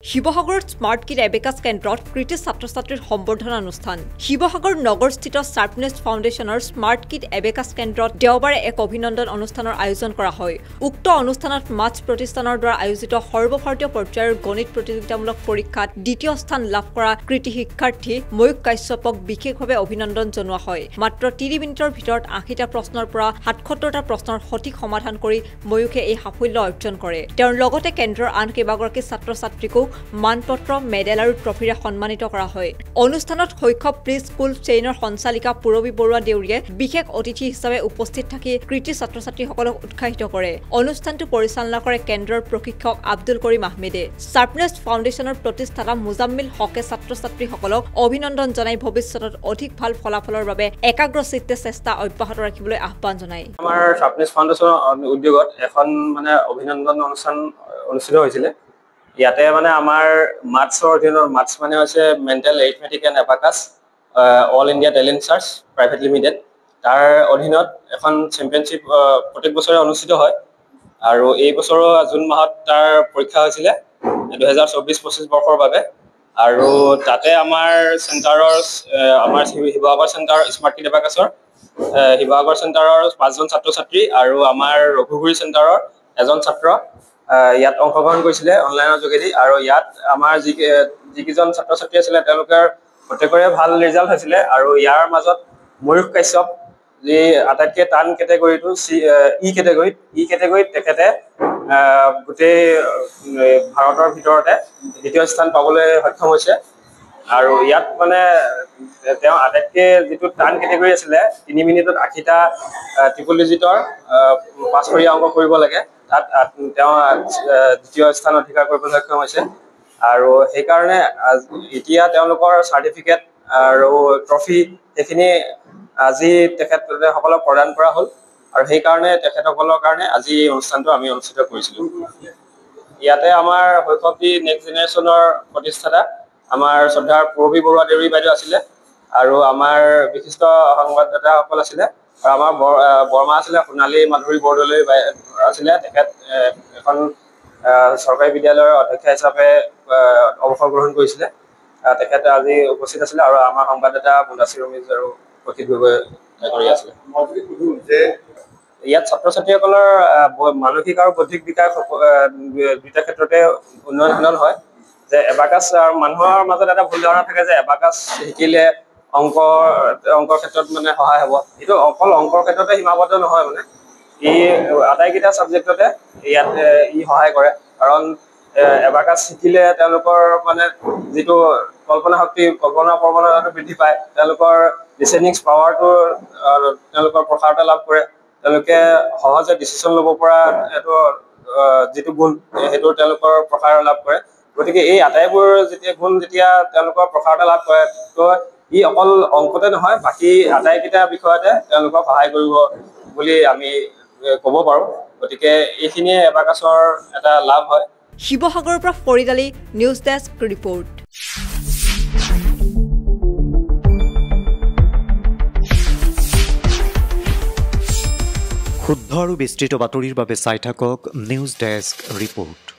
শিৱসাগৰত smart kid abacus কেন্দ্ৰত কৃতি ছাত্ৰ-ছাত্ৰীৰ সম্বৰ্ধনা অনুষ্ঠান। শিৱসাগৰ নগৰস্থিত শাৰ্পনেছ ফাউণ্ডেশ্যনৰ স্মাৰ্ট কিড এবেকাছ কেন্দ্ৰত দেওবাৰে এক অভিনন্দন অনুষ্ঠানৰ আয়োজন কৰা হয়। উক্ত অনুষ্ঠানত মাছ প্ৰতিষ্ঠানৰ দ্বাৰা আয়োজিত সৰ্বভাৰতীয় পৰ্যায়ৰ গণিত প্ৰতিযোগিতামূলক পৰীক্ষাত দ্বিতীয় স্থান লাভ কৰা কৃতি শিক্ষাৰ্থী ময়ূক কাশ্যপক বিশেষভাৱে অভিনন্দন জনোৱা হয়। মাত্ৰ ৩ মিনিটৰ ভিতৰত ৮০টা প্ৰশ্নৰ পৰা ৭৭টা প্ৰশ্নৰ সঠিক সমাধান কৰি ময়ূকে এই সাফল্য অৰ্জন কৰে। তেওঁৰ লগতে কেন্দ্ৰৰ আন কেইবাগৰাকী ছাত্ৰ-ছাত্ৰীকো মানপত্ৰ মেডেল আৰু ট্ৰফিৰে সন্মানিত কৰা হয়। অনুষ্ঠানত শৈশৱ প্ৰি স্কুল চেইনৰ সঞ্চালিকা পুৰবী বৰুৱা দেউৰীয়ে বিশেষ অতিথি হিচাপে উপস্থিত থাকি কৃতি ছাত্ৰ-ছাত্ৰীসকলক উৎসাহিত কৰে। অনুষ্ঠানটো পৰিচালনা কৰে কেন্দ্ৰৰ প্ৰশিক্ষক আব্দুল কৰিম আহমেদে। শাৰ্পনেছ ফাউণ্ডেশ্যনৰ প্ৰতিষ্ঠাতা মুজাম্মিল হকে ছাত্ৰ-ছাত্ৰীসকলক অভিনন্দন জনাই ভৱিষ্যতত অধিক ভাল ফলাফলৰ বাবে একাগ্ৰচিত্তে চেষ্টা অব্যাহত ৰাখিবলৈ আহ্বান জনায়। আমাৰ শাৰ্পনেছ ফাউণ্ডেশ্যনৰ উদ্যোগত এখন অভিনন্দন অনুষ্ঠান অনুষ্ঠিত হৈছিলে। ইয়াতে আমাৰ মাথছৰ অধীনৰ মাথছ হৈছে mental arithmetic and abacus all India talent search private limited. তাৰ অধীনত এখন চেম্পিয়নশ্বিপ প্ৰত্যেক বছৰে অনুষ্ঠিত হয় আৰু এই বছৰো জুন মাহত তাৰ পৰীক্ষা হৈছিলে 2024-25 বৰ্ষৰ বাবে। আৰু তাতে আমাৰ চেণ্টাৰৰ শিৱসাগৰ চেণ্টাৰ স্মাৰ্ট কিড এবাকাছৰ শিৱসাগৰ চেণ্টাৰৰ 5জন ছাত্ৰ-ছাত্ৰী আৰু আমাৰ ৰঘুগুৰি চেণ্টাৰৰ এজন ছাত্ৰ ইয়াত অংশগ্ৰহণ কৰিছিলে অনলাইনৰ যোগেদি। আৰু ইয়াত আমাৰ যিকেইজন ছাত্ৰ-ছাত্ৰী আছিলে তেওঁলোকৰ প্ৰত্যেকৰে ভাল ৰিজাল্ট হৈছিলে। আৰু ইয়াৰ মাজত ময়ূক কাশ্যপ যি আটাইতকৈ টান কেটেগৰীটো ই কেটেগৰীত তেখেতে গোটেই ভাৰতৰ ভিতৰতে দ্বিতীয় স্থান পাবলৈ সক্ষম হৈছে। আৰু ইয়াত তেওঁ আটাইতকৈ যিটো টান কেটেগৰী আছিলে 3 মিনিটত 80টা ট্ৰিপল ডিজিটৰ 5 অংক কৰিব লাগে, তাত তেওঁ দ্বিতীয় স্থান অধিকাৰ কৰিবলৈ সক্ষম হৈছে। আৰু সেইকাৰণে এতিয়া তেওঁলোকৰ চাৰ্টিফিকেট আৰু ট্ৰফি সেইখিনি আজি তেখেতসকলক প্ৰদান কৰা হ'ল। আৰু সেইকাৰণে তেখেতসকলৰ কাৰণে আজি এই অনুষ্ঠানটো আমি অনুষ্ঠিত কৰিছিলোঁ। ইয়াতে আমাৰ শৈশৱী নেক্সট জেনেৰেশ্যনৰ প্ৰতিষ্ঠাতা আমাৰ শ্ৰদ্ধাৰ পুৰবী বৰুৱা দেউৰী বাইদেউ আছিলে আৰু আমাৰ বিশিষ্ট সংবাদদাতাসকল আছিলে। আৰু আমাৰ বৰমা আছিলে সোণালী মাধুৰী বৰদলৈ আছিলে। তেখেত এখন চৰকাৰী বিদ্যালয়ৰ অধ্যক্ষা হিচাপে অৱসৰ গ্ৰহণ কৰিছিলে। তেখেত আজি উপস্থিত আছিলে আৰু আমাৰ সংবাদদাতা মুদাছিৰ ৰমিজ আৰু প্ৰকৃত গগৈ কৰি আছিলে। ইয়াত ছাত্ৰ-ছাত্ৰীসকলৰ মানসিক আৰু বৌদ্ধিক বিকাশ দুইটা ক্ষেত্ৰতে উন্নয়ন সাধন হয়। যে এবাকাছ মানুহৰ মাজত এটা ভুল ধাৰণা থাকে যে এবাকাছ শিকিলে অংকৰ ক্ষেত্ৰত সহায় হ'ব। এইটো অকল অংকৰ ক্ষেত্ৰতে সীমাবদ্ধ নহয়। ই আটাইকেইটা ছাবজেক্টতে ইয়াত ই সহায় কৰে। কাৰণ এবাকাছ শিকিলে তেওঁলোকৰ যিটো কল্পনা শক্তি কল্পনা প্ৰৱণতাটো বৃদ্ধি পায়, তেওঁলোকৰ লিচেনিংছ পাৱাৰটো তেওঁলোকৰ প্ৰসাৰতা লাভ কৰে, তেওঁলোকে সহজে ডিচিশ্যন ল'ব পৰা এইটো যিটো গুণ সেইটো তেওঁলোকৰ প্ৰসাৰ লাভ কৰে। গতিকে এই আটাইবোৰ গুণ যেতিয়া তেওঁলোকৰ প্ৰসাৰতা লাভ কৰে তো ই অকল অংকতে নহয় বাকী আটাইকেইটা বিষয়তে তেওঁলোকক সহায় কৰিব বুলি আমি ক'ব পাৰোঁ। গতিকে এইখিনিয়ে এবাকাছৰ এটা লাভ হয়। শিৱসাগৰৰ পৰা Farid Ali, news desk report. শুদ্ধ আৰু বিস্তৃত বাতৰিৰ বাবে চাই থাকক নিউজ ডেস্ক ৰিপৰ্ট।